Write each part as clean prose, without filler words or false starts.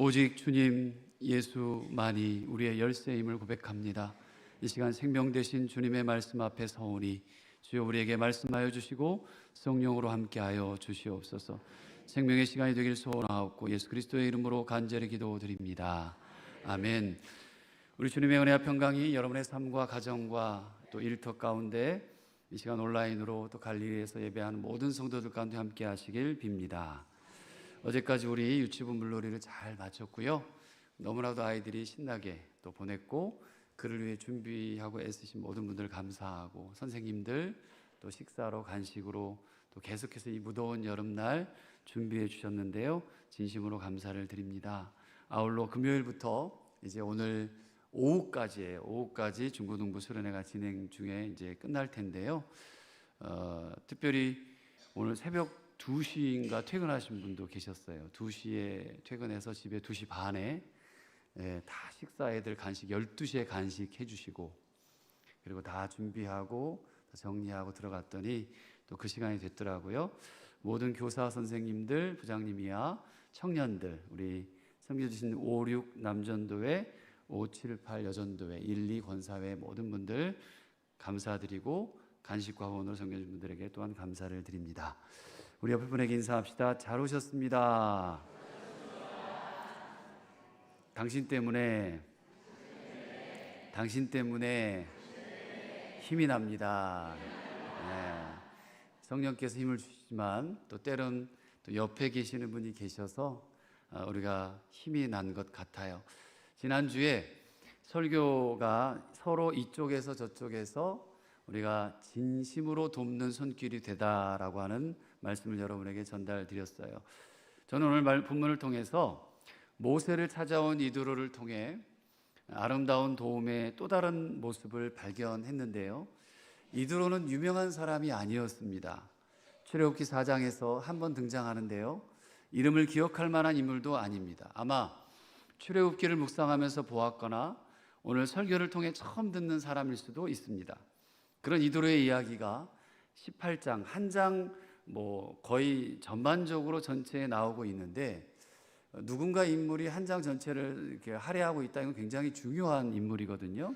오직 주님 예수만이 우리의 열쇠임을 고백합니다. 이 시간 생명 되신 주님의 말씀 앞에 서오니 주여 우리에게 말씀하여 주시고 성령으로 함께하여 주시옵소서. 생명의 시간이 되길 소원하옵고 예수 그리스도의 이름으로 간절히 기도드립니다. 아멘. 우리 주님의 은혜와 평강이 여러분의 삶과 가정과 또 일터 가운데 이 시간 온라인으로 또 갈릴리에서 예배하는 모든 성도들 가운데 함께 하시길 빕니다. 어제까지 우리 유치부 물놀이를 잘 마쳤고요. 너무나도 아이들이 신나게 또 보냈고 그를 위해 준비하고 애쓰신 모든 분들 감사하고 선생님들 또 식사로 간식으로 또 계속해서 이 무더운 여름날 준비해 주셨는데요. 진심으로 감사를 드립니다. 아울러 금요일부터 이제 오늘 오후까지 중고등부 수련회가 진행 중에 이제 끝날 텐데요. 특별히 오늘 새벽 2시인가 퇴근하신 분도 계셨어요. 2시에 퇴근해서 집에 2시 반에 다 식사 애들 간식 12시에 간식 해주시고 그리고 다 준비하고 정리하고 들어갔더니 또 그 시간이 됐더라고요. 모든 교사 선생님들, 부장님이야 청년들 우리 섬겨주신 5, 6 남전도회 5, 7, 8 여전도회 1, 2 권사회 모든 분들 감사드리고 간식과 후원으로 섬겨주신 분들에게 또한 감사를 드립니다. 우리 옆에 분에게 인사합시다. 잘 오셨습니다. 당신 때문에 힘이 납니다. 성령께서 힘을 주시지만 또 때론 또 옆에 계시는 분이 계셔서 우리가 힘이 난 것 같아요. 지난주에 설교가 서로 이쪽에서 저쪽에서 우리가 진심으로 돕는 손길이 되다라고 하는 말씀을 여러분에게 전달드렸어요. 저는 오늘 본문을 통해서 모세를 찾아온 이드로를 통해 아름다운 도움의 또 다른 모습을 발견했는데요. 이드로는 유명한 사람이 아니었습니다. 출애굽기 4장에서 한번 등장하는데요. 이름을 기억할 만한 인물도 아닙니다. 아마 출애굽기를 묵상하면서 보았거나 오늘 설교를 통해 처음 듣는 사람일 수도 있습니다. 그런 이드로의 이야기가 18장 한 장 거의 전반적으로 전체에 나오고 있는데 누군가 인물이 한 장 전체를 이렇게 할애하고 있다. 이건 굉장히 중요한 인물이거든요.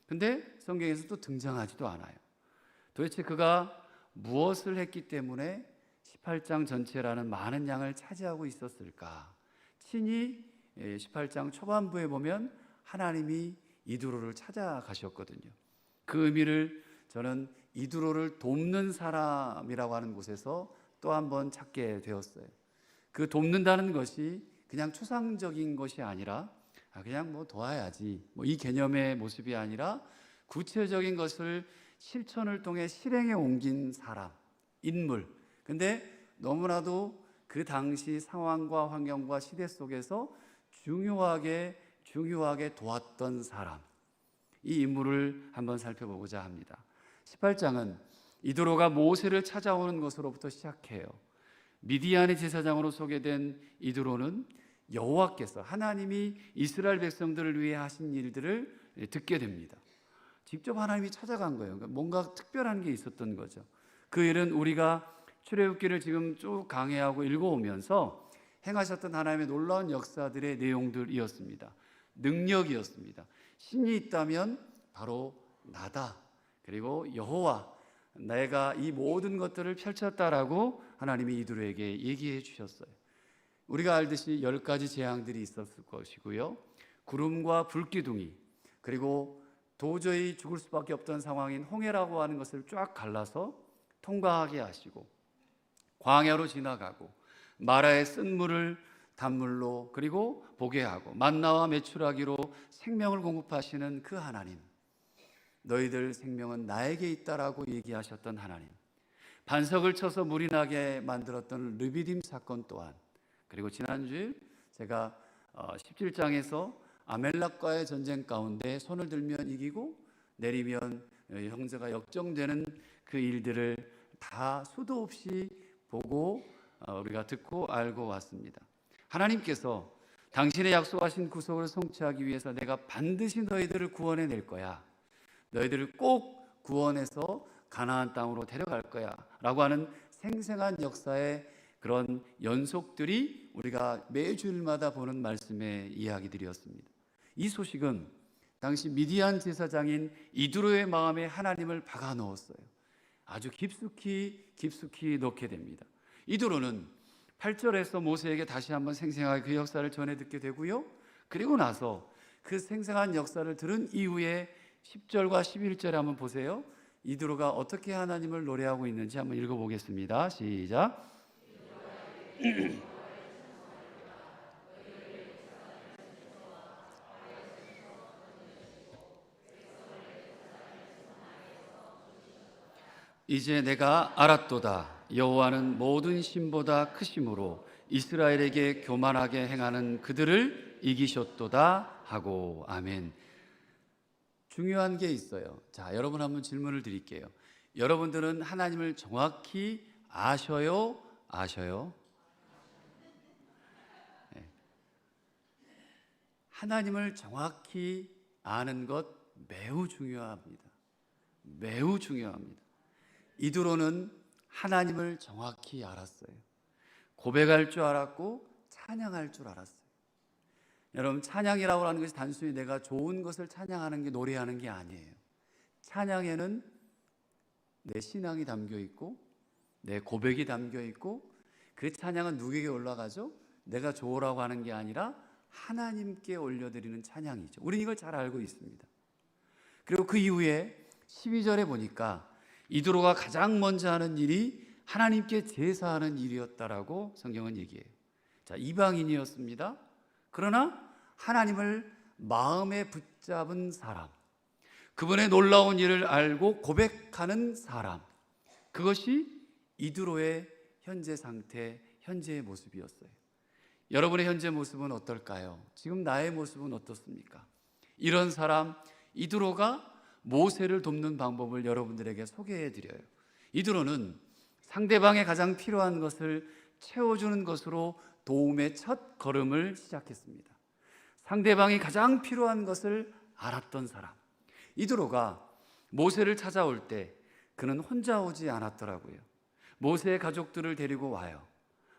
근데 성경에서 또 등장하지도 않아요. 도대체 그가 무엇을 했기 때문에 18장 전체라는 많은 양을 차지하고 있었을까? 친히 18장 초반부에 보면 하나님이 이드로를 찾아가셨거든요. 그 의미를 저는 이드로를 돕는 사람이라고 하는 곳에서 또 한 번 찾게 되었어요. 그 돕는다는 것이 그냥 추상적인 것이 아니라 그냥 도와야지 이 개념의 모습이 아니라 구체적인 것을 실천을 통해 실행에 옮긴 사람, 인물. 근데 너무나도 그 당시 상황과 환경과 시대 속에서 중요하게 도왔던 사람, 이 인물을 한번 살펴보고자 합니다. 18장은 이드로가 모세를 찾아오는 것으로부터 시작해요. 미디안의 제사장으로 소개된 이드로는 여호와께서 하나님이 이스라엘 백성들을 위해 하신 일들을 듣게 됩니다. 직접 하나님이 찾아간 거예요. 그러니까 뭔가 특별한 게 있었던 거죠. 그 일은 우리가 출애굽기를 지금 쭉 강해하고 읽어오면서 행하셨던 하나님의 놀라운 역사들의 내용들이었습니다. 능력이었습니다. 신이 있다면 바로 나다. 그리고 여호와, 내가 이 모든 것들을 펼쳤다라고 하나님이 이드로에게 얘기해 주셨어요. 우리가 알듯이 10가지 재앙들이 있었을 것이고요. 구름과 불기둥이, 그리고 도저히 죽을 수밖에 없던 상황인 홍해라고 하는 것을 쫙 갈라서 통과하게 하시고, 광야로 지나가고 마라의 쓴 물을 단물로 그리고 보게 하고 만나와 메추라기로 생명을 공급하시는 그 하나님, 너희들 생명은 나에게 있다라고 얘기하셨던 하나님, 반석을 쳐서 물이 나게 만들었던 르비딤 사건 또한, 그리고 지난주에 제가 17장에서 아멜렉과의 전쟁 가운데 손을 들면 이기고 내리면 형제가 역정되는 그 일들을 다 수도 없이 보고 우리가 듣고 알고 왔습니다. 하나님께서 당신의 약속하신 구속을 성취하기 위해서 내가 반드시 너희들을 구원해낼 거야, 너희들을 꼭 구원해서 가나안 땅으로 데려갈 거야 라고 하는 생생한 역사의 그런 연속들이 우리가 매주일마다 보는 말씀의 이야기들이었습니다. 이 소식은 당시 미디안 제사장인 이드로의 마음에 하나님을 박아 넣었어요. 아주 깊숙이 넣게 됩니다. 이드로는 8절에서 모세에게 다시 한번 생생하게 그 역사를 전해 듣게 되고요. 그리고 나서 그 생생한 역사를 들은 이후에 10절과 11절에 한번 보세요. 이드로가 어떻게 하나님을 노래하고 있는지 한번 읽어보겠습니다. 시작. 이제 내가 알았도다. 여호와는 모든 신보다 크심으로 이스라엘에게 교만하게 행하는 그들을 이기셨도다 하고. 아멘. 중요한 게 있어요. 자, 여러분 한번 질문을 드릴게요. 여러분들은 하나님을 정확히 아셔요? 네. 하나님을 정확히 아는 것 매우 중요합니다. 매우 중요합니다. 이드로는 하나님을 정확히 알았어요. 고백할 줄 알았고 찬양할 줄 알았어요. 여러분, 찬양이라고 하는 것이 단순히 내가 좋은 것을 찬양하는 게, 노래하는 게 아니에요. 찬양에는 내 신앙이 담겨 있고 내 고백이 담겨 있고, 그 찬양은 누구에게 올라가죠? 내가 좋으라고 하는 게 아니라 하나님께 올려드리는 찬양이죠. 우리는 이걸 잘 알고 있습니다. 그리고 그 이후에 12절에 보니까 이드로가 가장 먼저 하는 일이 하나님께 제사하는 일이었다라고 성경은 얘기해요. 자, 이방인이었습니다. 그러나 하나님을 마음에 붙잡은 사람, 그분의 놀라운 일을 알고 고백하는 사람, 그것이 이드로의 현재 상태, 현재의 모습이었어요. 여러분의 현재 모습은 어떨까요? 지금 나의 모습은 어떻습니까? 이런 사람 이드로가 모세를 돕는 방법을 여러분들에게 소개해 드려요. 이드로는 상대방의 가장 필요한 것을 채워주는 것으로 도움의 첫 걸음을 시작했습니다. 상대방이 가장 필요한 것을 알았던 사람. 이드로가 모세를 찾아올 때 그는 혼자 오지 않았더라고요. 모세의 가족들을 데리고 와요.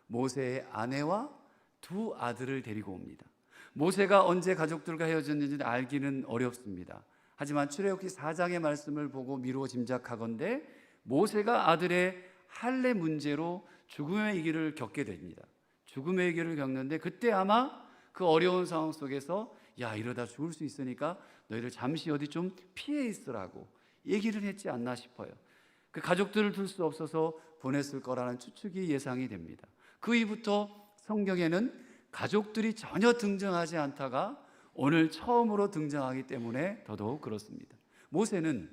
모세의 아내와 두 아들을 데리고 옵니다. 모세가 언제 가족들과 헤어졌는지 알기는 어렵습니다. 하지만 출애굽기 4장의 말씀을 보고 미루어 짐작하건대 모세가 아들의 할례 문제로 죽음의 길을 겪게 됩니다. 죽음의 길을 겪는데 그때 아마 그 어려운 상황 속에서 야, 이러다 죽을 수 있으니까 너희들 잠시 어디 좀 피해 있으라고 얘기를 했지 않나 싶어요. 그 가족들을 둘 수 없어서 보냈을 거라는 추측이 예상이 됩니다. 그 이후부터 성경에는 가족들이 전혀 등장하지 않다가 오늘 처음으로 등장하기 때문에 더더욱 그렇습니다. 모세는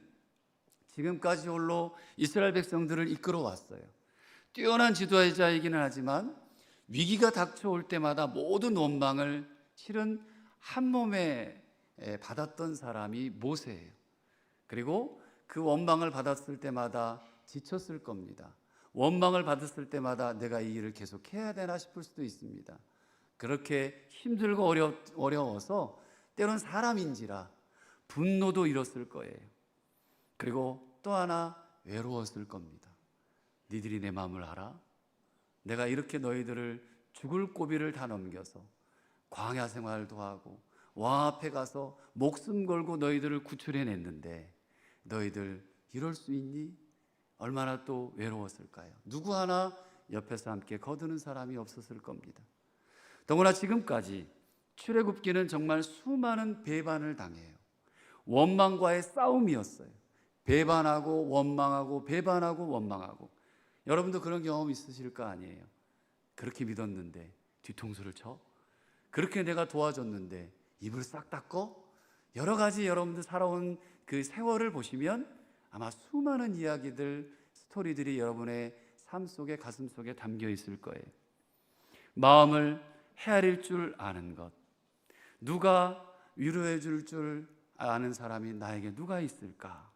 지금까지 홀로 이스라엘 백성들을 이끌어 왔어요. 뛰어난 지도자이기는 하지만 위기가 닥쳐올 때마다 모든 원망을 실은 한 몸에 받았던 사람이 모세예요. 그리고 그 원망을 받았을 때마다 지쳤을 겁니다. 원망을 받았을 때마다 내가 이 일을 계속 해야 되나 싶을 수도 있습니다. 그렇게 힘들고 어려워서 때론 사람인지라 분노도 일었을 거예요. 그리고 또 하나 외로웠을 겁니다. 니들이 내 마음을 알아? 내가 이렇게 너희들을 죽을 고비를 다 넘겨서 광야 생활도 하고 왕 앞에 가서 목숨 걸고 너희들을 구출해냈는데 너희들 이럴 수 있니? 얼마나 또 외로웠을까요? 누구 하나 옆에서 함께 거두는 사람이 없었을 겁니다. 더구나 지금까지 출애굽기는 정말 수많은 배반을 당해요. 원망과의 싸움이었어요. 배반하고 원망하고 배반하고 원망하고. 여러분도 그런 경험 있으실 거 아니에요? 그렇게 믿었는데 뒤통수를 쳐? 그렇게 내가 도와줬는데 입을 싹 닫고? 여러 가지 여러분들 살아온 그 세월을 보시면 아마 수많은 이야기들, 스토리들이 여러분의 삶 속에, 가슴 속에 담겨 있을 거예요. 마음을 헤아릴 줄 아는 것, 누가 위로해 줄 줄 아는 사람이 나에게 누가 있을까?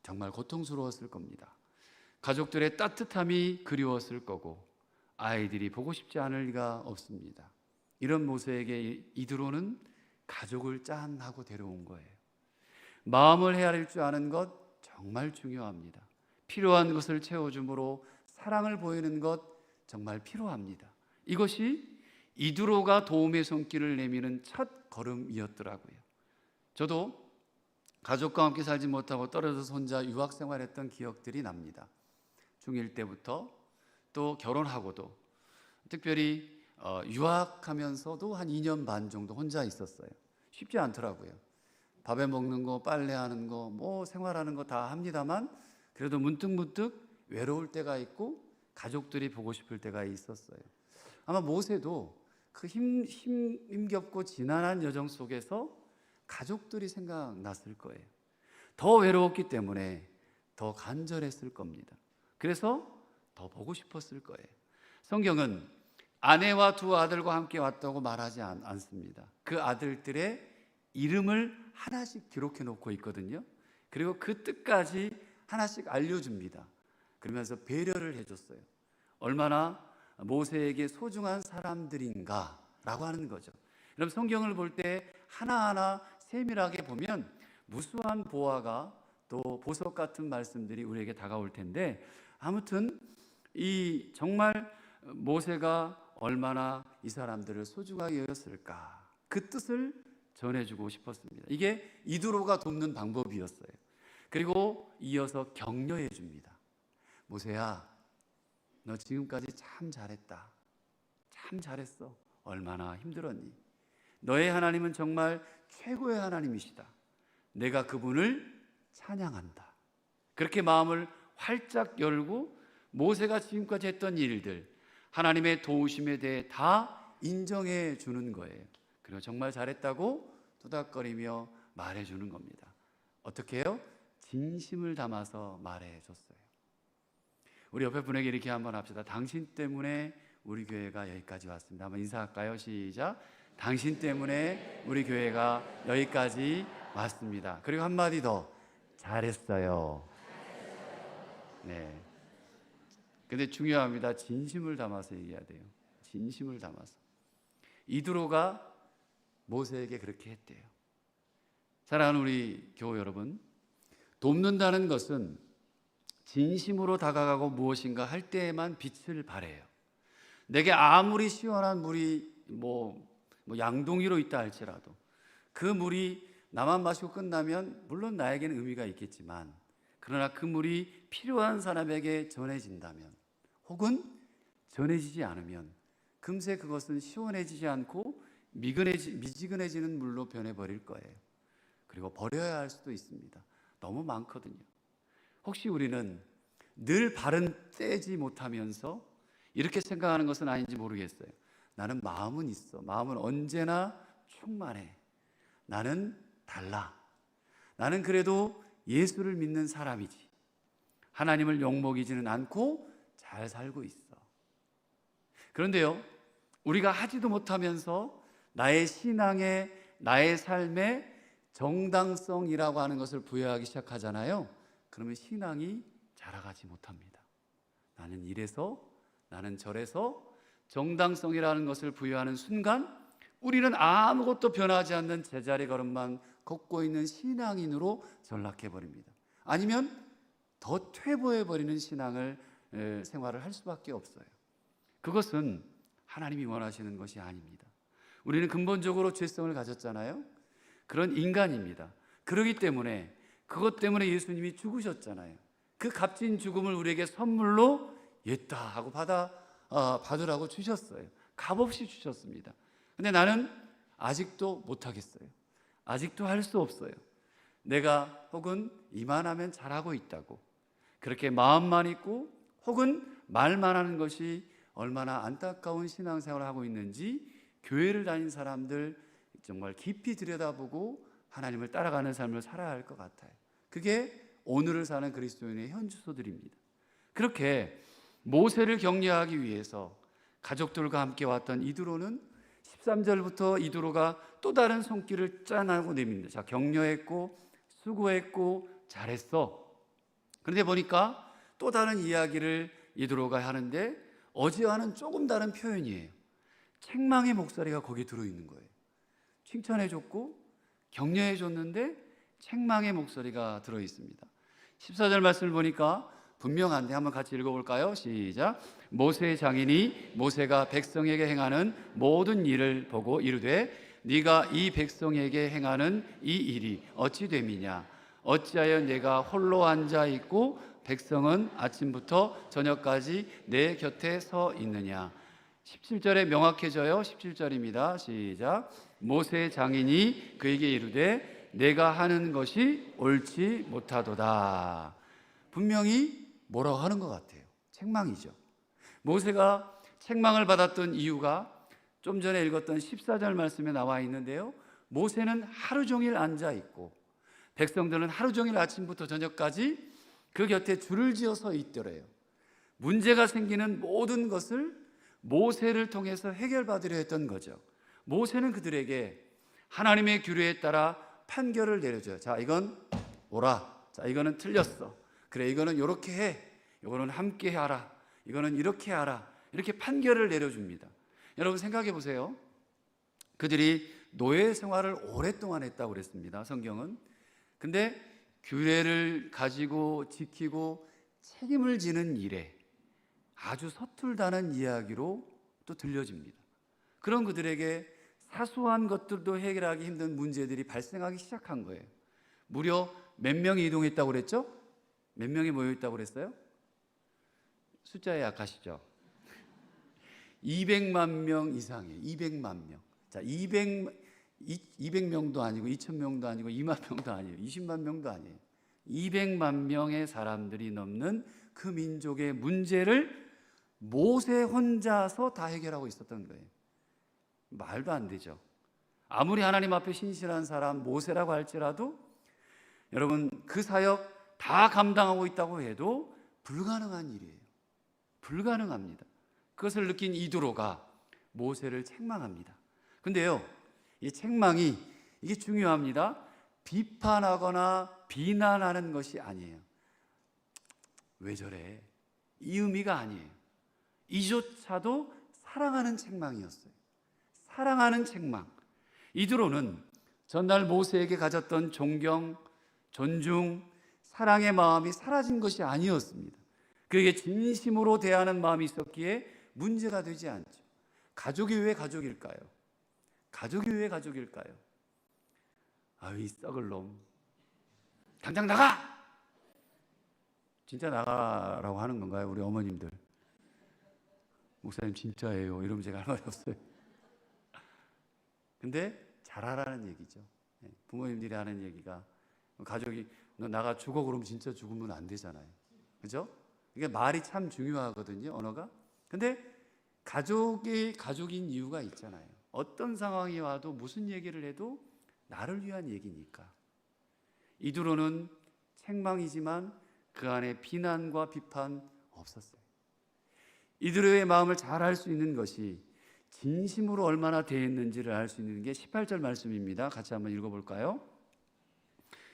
정말 고통스러웠을 겁니다. 가족들의 따뜻함이 그리웠을 거고 아이들이 보고 싶지 않을 리가 없습니다. 이런 모세에게 이드로는 가족을 짠하고 데려온 거예요. 마음을 헤아릴 줄 아는 것 정말 중요합니다. 필요한 것을 채워줌으로 사랑을 보이는 것 정말 필요합니다. 이것이 이두로가 도움의 손길을 내미는 첫 걸음이었더라고요. 저도 가족과 함께 살지 못하고 떨어져서 혼자 유학 생활했던 기억들이 납니다. 중1 때부터 또 결혼하고도 특별히 유학하면서도 한 2년 반 정도 혼자 있었어요. 쉽지 않더라고요. 밥에 먹는 거, 빨래하는 거, 뭐 생활하는 거 다 합니다만 그래도 문득문득 외로울 때가 있고 가족들이 보고 싶을 때가 있었어요. 아마 모세도 그 힘겹고 지난한 여정 속에서 가족들이 생각났을 거예요. 더 외로웠기 때문에 더 간절했을 겁니다. 그래서 더 보고 싶었을 거예요. 성경은 아내와 두 아들과 함께 왔다고 말하지 않습니다. 그 아들들의 이름을 하나씩 기록해 놓고 있거든요. 그리고 그 뜻까지 하나씩 알려줍니다. 그러면서 배려를 해줬어요. 얼마나 모세에게 소중한 사람들인가라고 하는 거죠. 여러분, 성경을 볼 때 하나하나 세밀하게 보면 무수한 보화가 또 보석 같은 말씀들이 우리에게 다가올 텐데, 아무튼 이 정말 모세가 얼마나 이 사람들을 소중하게 여겼을까, 그 뜻을 전해주고 싶었습니다. 이게 이두로가 돕는 방법이었어요. 그리고 이어서 격려해 줍니다. 모세야, 너 지금까지 참 잘했다. 참 잘했어. 얼마나 힘들었니? 너의 하나님은 정말 최고의 하나님이시다. 내가 그분을 찬양한다. 그렇게 마음을 활짝 열고 모세가 지금까지 했던 일들, 하나님의 도우심에 대해 다 인정해 주는 거예요. 그리고 정말 잘했다고 토닥거리며 말해 주는 겁니다. 어떻게 해요? 진심을 담아서 말해 줬어요. 우리 옆에 분에게 이렇게 한번 합시다. 당신 때문에 우리 교회가 여기까지 왔습니다. 한번 인사할까요? 시작. 당신 때문에 우리 교회가 여기까지 왔습니다. 그리고 한마디 더, 잘했어요. 네. 근데 중요합니다. 진심을 담아서 얘기해야 돼요. 진심을 담아서. 이두로가 모세에게 그렇게 했대요. 사랑하는 우리 교우 여러분, 돕는다는 것은 진심으로 다가가고 무엇인가 할 때에만 빛을 발해요. 내게 아무리 시원한 물이 양동이로 있다 할지라도 그 물이 나만 마시고 끝나면 물론 나에게는 의미가 있겠지만, 그러나 그 물이 필요한 사람에게 전해진다면, 혹은 전해지지 않으면 금세 그것은 시원해지지 않고 미지근해지는 물로 변해버릴 거예요. 그리고 버려야 할 수도 있습니다. 너무 많거든요. 혹시 우리는 늘 발은 떼지 못하면서 이렇게 생각하는 것은 아닌지 모르겠어요. 나는 마음은 있어. 마음은 언제나 충만해. 나는 달라. 나는 그래도 예수를 믿는 사람이지. 하나님을 욕먹이지는 않고 잘 살고 있어. 그런데요, 우리가 하지도 못하면서 나의 신앙에, 나의 삶에 정당성이라고 하는 것을 부여하기 시작하잖아요. 그러면 신앙이 자라가지 못합니다. 나는 이래서, 나는 저래서 정당성이라는 것을 부여하는 순간 우리는 아무것도 변하지 않는 제자리 걸음만 걷고 있는 신앙인으로 전락해버립니다. 아니면 더 퇴보해버리는 생활을 할 수밖에 없어요. 그것은 하나님이 원하시는 것이 아닙니다. 우리는 근본적으로 죄성을 가졌잖아요. 그런 인간입니다. 그렇기 때문에, 그것 때문에 예수님이 죽으셨잖아요. 그 값진 죽음을 우리에게 선물로 옛다 하고 받으라고 주셨어요. 값없이 주셨습니다. 근데 나는 아직도 못하겠어요. 아직도 할 수 없어요. 내가 혹은 이만하면 잘하고 있다고 그렇게 마음만 있고 혹은 말만 하는 것이 얼마나 안타까운 신앙생활을 하고 있는지 교회를 다닌 사람들 정말 깊이 들여다보고 하나님을 따라가는 삶을 살아야 할 것 같아요. 그게 오늘을 사는 그리스도인의 현주소들입니다. 그렇게 모세를 격려하기 위해서 가족들과 함께 왔던 이두로는 13절부터 이두로가 또 다른 손길을 짠하고 내밉니다. 자, 격려했고 수고했고 잘했어. 그런데 보니까 또 다른 이야기를 이두로가 하는데 어제와는 조금 다른 표현이에요. 책망의 목소리가 거기에 들어있는 거예요. 칭찬해줬고 격려해줬는데 책망의 목소리가 들어있습니다. 14절 말씀을 보니까 분명한데 한번 같이 읽어볼까요? 시작. 모세의 장인이 모세가 백성에게 행하는 모든 일을 보고 이르되 네가 이 백성에게 행하는 이 일이 어찌 됨이냐? 어찌하여 내가 홀로 앉아 있고 백성은 아침부터 저녁까지 내 곁에 서 있느냐? 17절에 명확해져요. 17절입니다. 시작. 모세의 장인이 그에게 이르되 내가 하는 것이 옳지 못하도다. 분명히 뭐라고 하는 것 같아요. 책망이죠. 모세가 책망을 받았던 이유가 좀 전에 읽었던 14절 말씀에 나와 있는데요. 모세는 하루 종일 앉아 있고 백성들은 하루 종일 아침부터 저녁까지 그 곁에 줄을 지어 서 있더래요. 문제가 생기는 모든 것을 모세를 통해서 해결받으려 했던 거죠. 모세는 그들에게 하나님의 규례에 따라 판결을 내려줘요. 자, 이건 옳아. 자, 이거는 틀렸어. 그래, 이거는 이렇게 해. 이거는 함께 하라. 이거는 이렇게 하라. 이렇게 판결을 내려줍니다. 여러분 생각해 보세요. 그들이 노예 생활을 오랫동안 했다고 그랬습니다. 성경은. 근데 규례를 가지고 지키고 책임을 지는 일에 아주 서툴다는 이야기로 또 들려집니다. 그런 그들에게 사소한 것들도 해결하기 힘든 문제들이 발생하기 시작한 거예요. 무려 몇 명이 이동했다고 그랬죠? 몇 명이 모여있다고 그랬어요? 숫자에 약하시죠? 200만 명 이상이에요. 200만 명. 자, 200명도 아니고 2,000명도 아니고 2만 명도 아니에요. 20만 명도 아니에요. 200만 명의 사람들이 넘는 그 민족의 문제를 모세 혼자서 다 해결하고 있었던 거예요. 말도 안 되죠. 아무리 하나님 앞에 신실한 사람 모세라고 할지라도 여러분 그 사역 다 감당하고 있다고 해도 불가능한 일이에요. 불가능합니다. 그것을 느낀 이두로가 모세를 책망합니다. 근데요, 이 책망이 이게 중요합니다. 비판하거나 비난하는 것이 아니에요. 왜 저래? 이 의미가 아니에요. 이조차도 사랑하는 책망이었어요. 사랑하는 책망. 이두로는 전날 모세에게 가졌던 존경, 존중, 사랑의 마음이 사라진 것이 아니었습니다. 그에게 진심으로 대하는 마음이 있었기에 문제가 되지 않죠. 가족이 왜 가족일까요? 가족이 왜 가족일까요? 이 썩을 놈. 당장 나가! 진짜 나가라고 하는 건가요? 우리 어머님들. 목사님 진짜예요. 이러면 제가 할 말이 없어요. 근데 잘하라는 얘기죠. 부모님들이 하는 얘기가 가족이 너 나가 죽어 그러면 진짜 죽으면 안 되잖아요. 그죠? 이게 말이 참 중요하거든요. 언어가. 근데 가족이 가족인 이유가 있잖아요. 어떤 상황이 와도 무슨 얘기를 해도 나를 위한 얘기니까. 이두로는 책망이지만 그 안에 비난과 비판 없었어요. 이두로의 마음을 잘 알 수 있는 것이 진심으로 얼마나 대했는지를 알 수 있는 게 18절 말씀입니다. 같이 한번 읽어볼까요?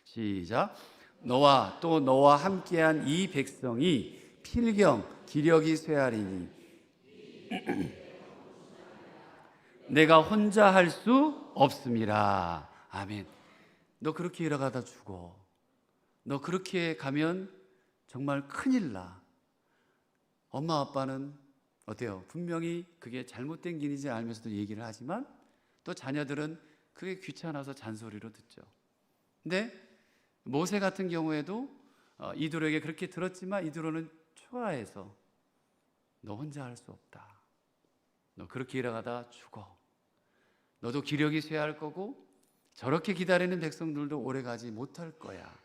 시작. 너와 또 너와 함께한 이 백성이 필경 기력이 쇠하리니 내가 혼자 할 수 없음이라. 아멘. 너 그렇게 일어가다 죽어. 너 그렇게 가면 정말 큰일 나. 엄마 아빠는 어때요? 분명히 그게 잘못된 길인지 알면서도 얘기를 하지만 또 자녀들은 그게 귀찮아서 잔소리로 듣죠. 근데 모세 같은 경우에도 이두로에게 그렇게 들었지만 이두로는 초라해서 너 혼자 할 수 없다. 너 그렇게 일어가다 죽어. 너도 기력이 쇠할 거고 저렇게 기다리는 백성들도 오래가지 못할 거야.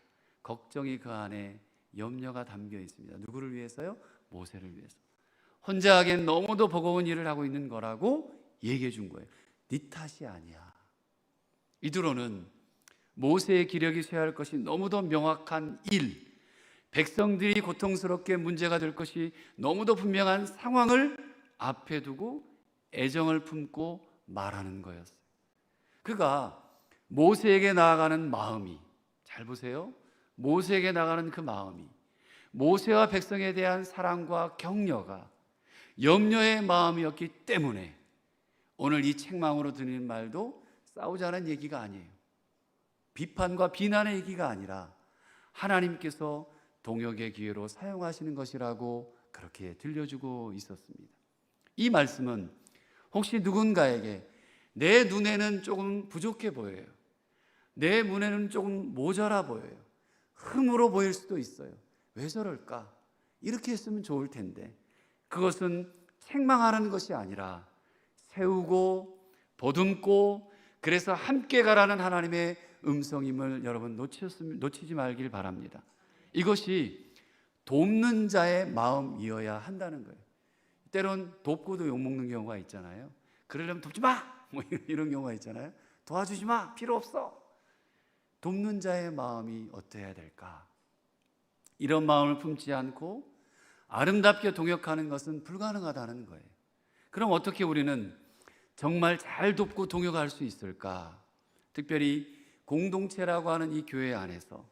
걱정이 그 안에 염려가 담겨 있습니다. 누구를 위해서요? 모세를 위해서. 혼자 하기엔 너무도 버거운 일을 하고 있는 거라고 얘기해 준 거예요. 네 탓이 아니야. 이두로는 모세의 기력이 쇠할 것이 너무도 명확한 일, 백성들이 고통스럽게 문제가 될 것이 너무도 분명한 상황을 앞에 두고 애정을 품고 말하는 거였어요. 그가 모세에게 나아가는 마음이, 잘 보세요. 모세에게 나가는 그 마음이 모세와 백성에 대한 사랑과 격려가 염려의 마음이었기 때문에 오늘 이 책망으로 드리는 말도 싸우자는 얘기가 아니에요. 비판과 비난의 얘기가 아니라 하나님께서 동역의 기회로 사용하시는 것이라고 그렇게 들려주고 있었습니다. 이 말씀은 혹시 누군가에게 내 눈에는 조금 부족해 보여요. 내 눈에는 조금 모자라 보여요. 흠으로 보일 수도 있어요. 왜 저럴까? 이렇게 했으면 좋을 텐데, 그것은 책망하라는 것이 아니라 세우고 보듬고 그래서 함께 가라는 하나님의 음성임을 여러분 놓치지 말길 바랍니다. 이것이 돕는 자의 마음이어야 한다는 거예요. 때론 돕고도 욕먹는 경우가 있잖아요. 그러려면 돕지 마! 뭐 이런 경우가 있잖아요. 도와주지 마! 필요 없어! 돕는 자의 마음이 어떠해야 될까? 이런 마음을 품지 않고 아름답게 동역하는 것은 불가능하다는 거예요. 그럼 어떻게 우리는 정말 잘 돕고 동역할 수 있을까? 특별히 공동체라고 하는 이 교회 안에서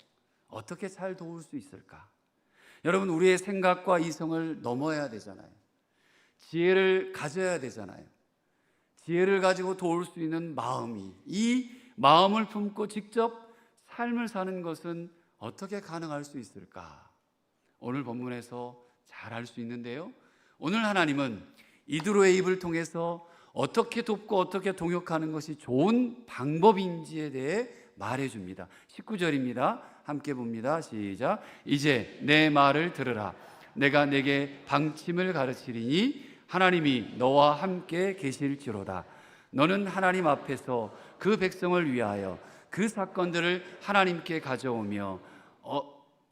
어떻게 잘 도울 수 있을까? 여러분, 우리의 생각과 이성을 넘어야 되잖아요. 지혜를 가져야 되잖아요. 지혜를 가지고 도울 수 있는 마음이, 이 마음을 품고 직접 삶을 사는 것은 어떻게 가능할 수 있을까? 오늘 본문에서 잘 알 수 있는데요, 오늘 하나님은 이드로의 입을 통해서 어떻게 돕고 어떻게 동역하는 것이 좋은 방법인지에 대해 말해줍니다. 19절입니다. 함께 봅니다. 시작. 이제 내 말을 들으라. 내가 내게 방침을 가르치리니 하나님이 너와 함께 계실지로다. 너는 하나님 앞에서 그 백성을 위하여 그 사건들을 하나님께 가져오며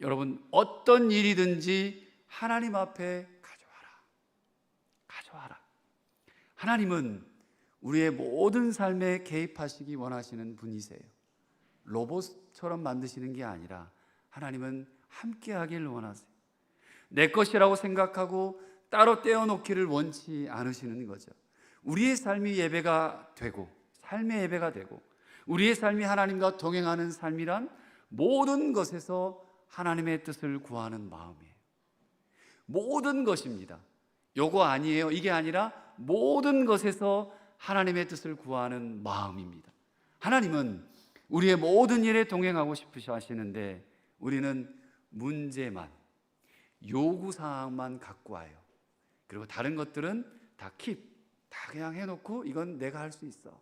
여러분, 어떤 일이든지 하나님 앞에 가져와라. 하나님은 우리의 모든 삶에 개입하시기 원하시는 분이세요. 로봇처럼 만드시는 게 아니라 하나님은 함께 하길 원하세요. 내 것이라고 생각하고 따로 떼어놓기를 원치 않으시는 거죠. 우리의 삶이 예배가 되고, 삶의 예배가 되고, 우리의 삶이 하나님과 동행하는 삶이란 모든 것에서 하나님의 뜻을 구하는 마음이에요. 모든 것입니다. 요거 아니에요, 이게 아니라 모든 것에서 하나님의 뜻을 구하는 마음입니다. 하나님은 우리의 모든 일에 동행하고 싶으셔 하시는데, 우리는 문제만, 요구사항만 갖고 와요. 그리고 다른 것들은 다 다 그냥 해놓고 이건 내가 할 수 있어.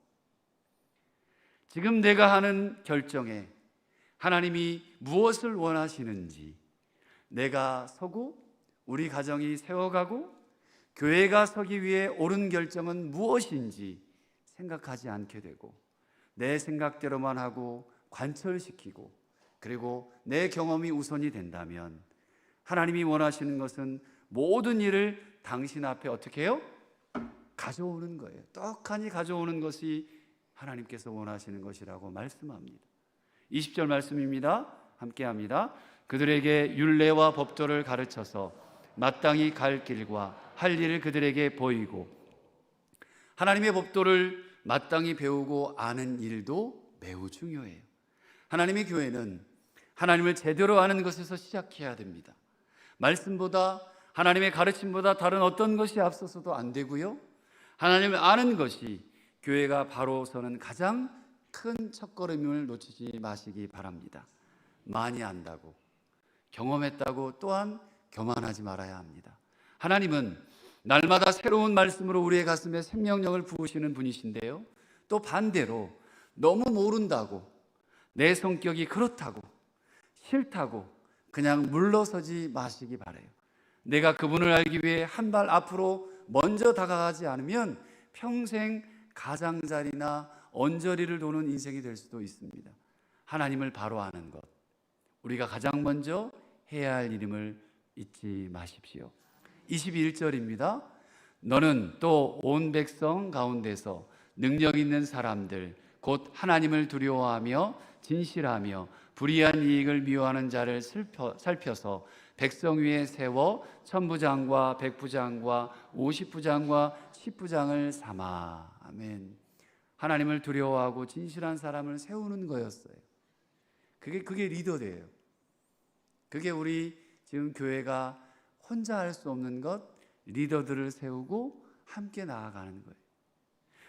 지금 내가 하는 결정에 하나님이 무엇을 원하시는지, 내가 서고 우리 가정이 세워가고 교회가 서기 위해 옳은 결정은 무엇인지 생각하지 않게 되고, 내 생각대로만 하고 관철시키고, 그리고 내 경험이 우선이 된다면 하나님이 원하시는 것은 모든 일을 당신 앞에 어떻게 해요? 가져오는 거예요. 떡하니 가져오는 것이 하나님께서 원하시는 것이라고 말씀합니다. 20절 말씀입니다. 함께 합니다. 그들에게 율례와 법도를 가르쳐서 마땅히 갈 길과 할 일을 그들에게 보이고, 하나님의 법도를 마땅히 배우고 아는 일도 매우 중요해요. 하나님의 교회는 하나님을 제대로 아는 것에서 시작해야 됩니다. 말씀보다, 하나님의 가르침보다 다른 어떤 것이 앞서서도 안 되고요, 하나님을 아는 것이 교회가 바로 서는 가장 큰 첫걸음을 놓치지 마시기 바랍니다. 많이 안다고, 경험했다고 또한 교만하지 말아야 합니다. 하나님은 날마다 새로운 말씀으로 우리의 가슴에 생명력을 부으시는 분이신데요, 또 반대로 너무 모른다고, 내 성격이 그렇다고, 싫다고 그냥 물러서지 마시기 바라요. 내가 그분을 알기 위해 한 발 앞으로 먼저 다가가지 않으면 평생 가장자리나 언저리를 도는 인생이 될 수도 있습니다. 하나님을 바로 아는 것, 우리가 가장 먼저 해야 할 일임을 잊지 마십시오. 21절입니다. 너는 또 온 백성 가운데서 능력 있는 사람들, 곧 하나님을 두려워하며 진실하며 불의한 이익을 미워하는 자를 살펴서 백성 위에 세워 천부장과 백부장과 50부장과 10부장을 삼아. 아멘. 하나님을 두려워하고 진실한 사람을 세우는 거였어요. 그게 리더예요. 그게 우리 지금 교회가 혼자 할 수 없는 것, 리더들을 세우고 함께 나아가는 거예요.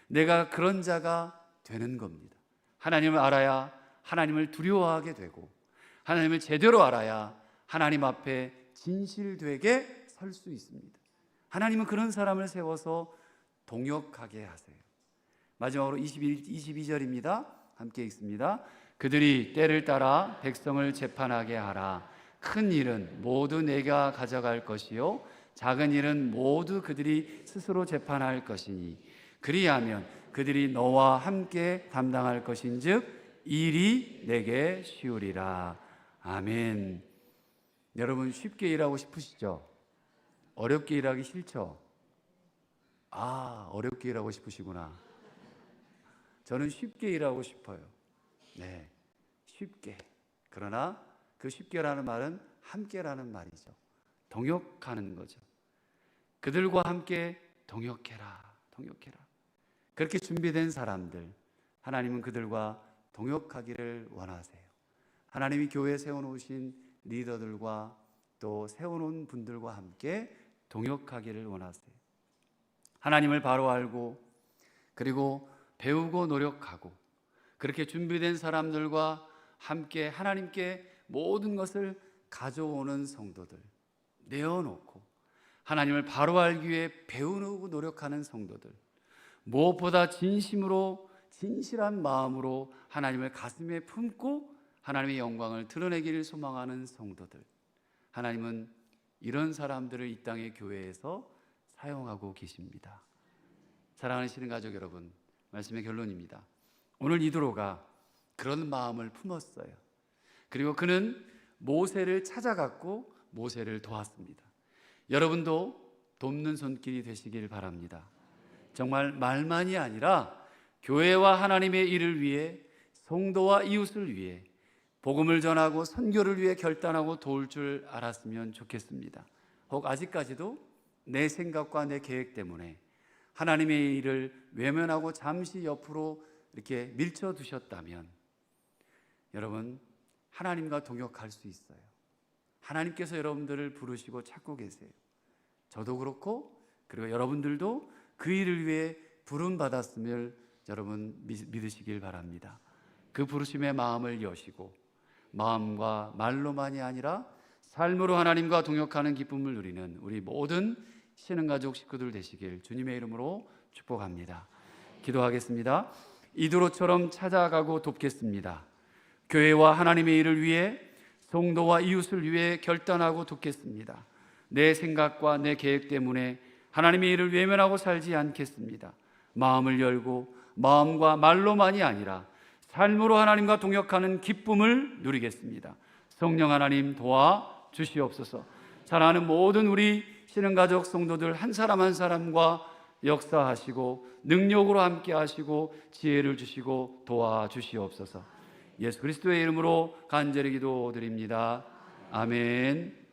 내가 그런 자가 되는 겁니다. 하나님을 알아야 하나님을 두려워하게 되고, 하나님을 제대로 알아야 하나님 앞에 진실되게 설 수 있습니다. 하나님은 그런 사람을 세워서 동역하게 하세요. 마지막으로 22절입니다. 함께 읽습니다. 그들이 때를 따라 백성을 재판하게 하라. 큰 일은 모두 내가 가져갈 것이요 작은 일은 모두 그들이 스스로 재판할 것이니 그리하면 그들이 너와 함께 담당할 것인즉 일이 내게 쉬우리라. 아멘. 여러분 쉽게 일하고 싶으시죠? 어렵게 일하기 싫죠? 어렵게 일하고 싶으시구나. 저는 쉽게 일하고 싶어요. 네, 쉽게. 그러나 그 쉽게라는 말은 함께라는 말이죠. 동역하는 거죠. 그들과 함께 동역해라. 그렇게 준비된 사람들, 하나님은 그들과 동역하기를 원하세요. 하나님이 교회에 세워놓으신 리더들과 또 세워놓은 분들과 함께 동역하기를 원하세요. 하나님을 바로 알고 그리고 배우고 노력하고 그렇게 준비된 사람들과 함께 하나님께 모든 것을 가져오는 성도들, 내어놓고 하나님을 바로 알기 위해 배우고 노력하는 성도들, 무엇보다 진실한 마음으로 하나님을 가슴에 품고 하나님의 영광을 드러내기를 소망하는 성도들, 하나님은 이런 사람들을 이 땅의 교회에서 사용하고 계십니다. 사랑하는 신앙 가족 여러분, 말씀의 결론입니다. 오늘 이드로가 그런 마음을 품었어요. 그리고 그는 모세를 찾아갔고 모세를 도왔습니다. 여러분도 돕는 손길이 되시길 바랍니다. 정말 말만이 아니라 교회와 하나님의 일을 위해, 성도와 이웃을 위해, 복음을 전하고 선교를 위해 결단하고 도울 줄 알았으면 좋겠습니다. 혹 아직까지도 내 생각과 내 계획 때문에 하나님의 일을 외면하고 잠시 옆으로 이렇게 밀쳐두셨다면 여러분, 하나님과 동역할 수 있어요. 하나님께서 여러분들을 부르시고 찾고 계세요. 저도 그렇고 그리고 여러분들도 그 일을 위해 부름받았음을 여러분 믿으시길 바랍니다. 그 부르심의 마음을 여시고 마음과 말로만이 아니라 삶으로 하나님과 동역하는 기쁨을 누리는 우리 모든 신흥가족 식구들 되시길 주님의 이름으로 축복합니다. 기도하겠습니다. 이드로처럼 찾아가고 돕겠습니다. 교회와 하나님의 일을 위해, 성도와 이웃을 위해 결단하고 돕겠습니다. 내 생각과 내 계획 때문에 하나님의 일을 외면하고 살지 않겠습니다. 마음을 열고 마음과 말로만이 아니라 삶으로 하나님과 동역하는 기쁨을 누리겠습니다. 성령 하나님 도와 주시옵소서. 사랑하는 모든 우리 신흥가족 성도들 한 사람 한 사람과 역사하시고 능력으로 함께 하시고 지혜를 주시고 도와주시옵소서. 예수 그리스도의 이름으로 간절히 기도드립니다. 아멘.